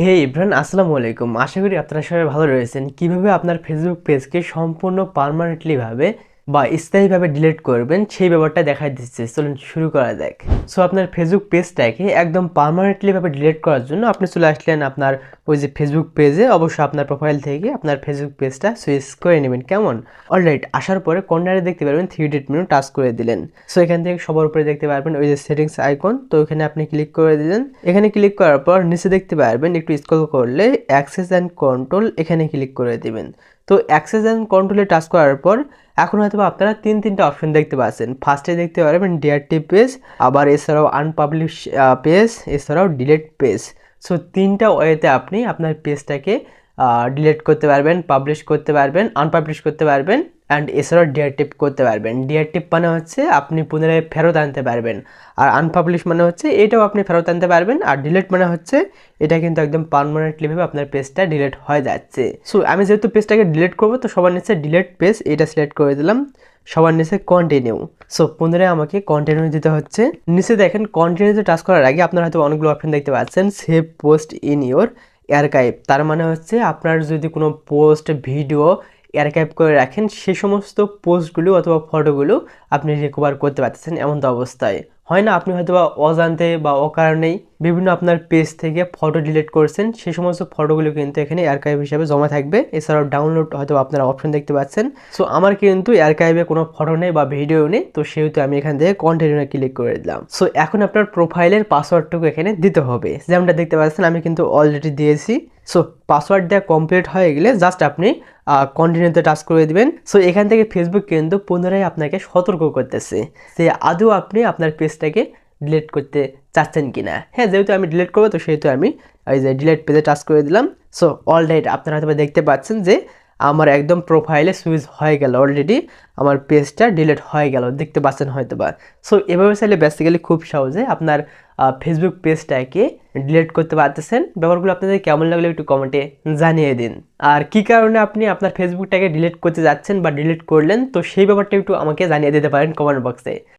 হে ইব্রান, আসসালামু আলাইকুম। আশা করি আপনারা সবাই ভালো রয়েছেন। কিভাবে আপনার ফেসবুক পেজকে সম্পূর্ণ পার্মানেন্টলি ভাবে বা স্থায়ীভাবে ডিলিট করবেন সেই ব্যাপারটা দেখাই দিচ্ছে। চলুন শুরু করা যাক। সো আপনার ফেসবুক পেজটাকে একদম পার্মানেন্টলি ভাবে ডিলিট করার জন্য আপনি চলে আসলেন আপনার ওই যে ফেসবুক পেজে। অবশ্যই আপনার প্রোফাইল থেকে আপনার ফেসবুক পেজটা সুইচ করে নেবেন, কেমন? অলরাইট, আসার পরে কর্নারে দেখতে পারবেন 3 ডট মেনু টাচ করে দিলেন। সো এখান থেকে সবার উপরে দেখতে পারবেন ওই যে সেটিংস আইকন, তো এখানে আপনি ক্লিক করে দিলেন। এখানে ক্লিক করার পর নিচে দেখতে পারবেন একটু স্ক্রল করলে অ্যাক্সেস অ্যান্ড কন্ট্রোল, এখানে ক্লিক করে দিবেন। তো অ্যাক্সেস অ্যান্ড কন্ট্রোলে টাচ করার পর এখন হয়তো আপনারা তিনটা অপশন দেখতে পাচ্ছেন। ফার্স্টে দেখতে পারবেন ডিআরটি পেজ, আবার এছাড়াও আনপাবলিশ পেজ, এছাড়াও ডিলিট পেজ। সো তিনটা ওয়েতে আপনি আপনার পেজটাকে ডিলিট করতে পারবেন, পাবলিশ করতে পারবেন, আনপাবলিশ করতে পারবেন অ্যান্ড এছাড়াও ডিআরটিভ করতে পারবেন। ডিআরটিভ মানে হচ্ছে আপনি পুনরায় ফেরত আনতে পারবেন, আর আনপাবলিশ মানে হচ্ছে এটাও আপনি ফেরত আনতে পারবেন, আর ডিলিট মানে হচ্ছে এটা কিন্তু একদম পার্মানেন্টলি ভাবে আপনার পেজটা ডিলিট হয়ে যাচ্ছে। সো আমি যেহেতু পেজটাকে ডিলিট করবো, তো সবার নিচে ডিলিট পেজ এটা সিলেক্ট করে দিলাম, সবার নিচে কন্টিনিউ। সো পুনরায় আমাকে কন্টিনিউ দিতে হচ্ছে। নিচে দেখেন কন্টিনিউতে টাচ করার আগে আপনারা হয়তো অনেকগুলো অপশন দেখতে পাচ্ছেন। Save post in your archive, তার মানে হচ্ছে আপনার যদি কোনো পোস্ট ভিডিও আর্কাইভ করে রাখেন সেই সমস্ত পোস্টগুলো অথবা ফটোগুলো আপনি রিকভার করতে পারতেছেন। এমন তো অবস্থায় হয় না, আপনি হয়তো বা অজান্তে বা অকারণেই বিভিন্ন আপনার পেজ থেকে ফটো ডিলিট করছেন, সেই সমস্ত ফটোগুলো কিন্তু এখানে আর্কাইভ হিসাবে জমা থাকবে। এছাড়াও ডাউনলোড হয়তো আপনারা অপশন দেখতে পাচ্ছেন। সো আমার কিন্তু আর্কাইভে কোনো ফটো নেই বা ভিডিও নেই, তো সেহেতু আমি এখান থেকে কন্টিনিউ ক্লিক করে দিলাম। সো এখন আপনার প্রোফাইলের পাসওয়ার্ডটুকু এখানে দিতে হবে, যেমনটা দেখতে পাচ্ছেন আমি কিন্তু অলরেডি দিয়েছি। সো পাসওয়ার্ড দেওয়া কমপ্লিট হয়ে গেলে জাস্ট আপনি কন্টিনিউতে টাচ করে দিবেন। সো এখান থেকে ফেসবুক কিন্তু পুনরায় আপনাকে সতর্ক করতেছে যে আদৌ আপনি আপনার পেজটাকে ডিলিট করতে চাচ্ছেন কিনা। হ্যাঁ, যেহেতু আমি ডিলিট করবো, তো সেহেতু আমি এই যে ডিলিট পেজে টাচ করে দিলাম। সো অলরাইট, আপনারা হয়তো দেখতে পাচ্ছেন যে আমার একদম প্রোফাইলে সুইচ হয়ে গেল, অলরেডি আমার পেজটা ডিলিট হয়ে গেল, দেখতে পাচ্ছেন হয়তো বা। সো এভাবে চাইলে বেসিক্যালি খুব সহজে আপনার ফেসবুক পেজটাকে ডিলিট করতে পারতেছেন। ব্যাপারগুলো আপনাদের কেমন লাগলো একটু কমেন্টে জানিয়ে দিন। আর কি কারণে আপনি আপনার ফেসবুকটাকে ডিলিট করতে যাচ্ছেন বা ডিলিট করলেন, তো সেই ব্যাপারটা একটু আমাকে জানিয়ে দিতে পারেন কমেন্ট বক্সে।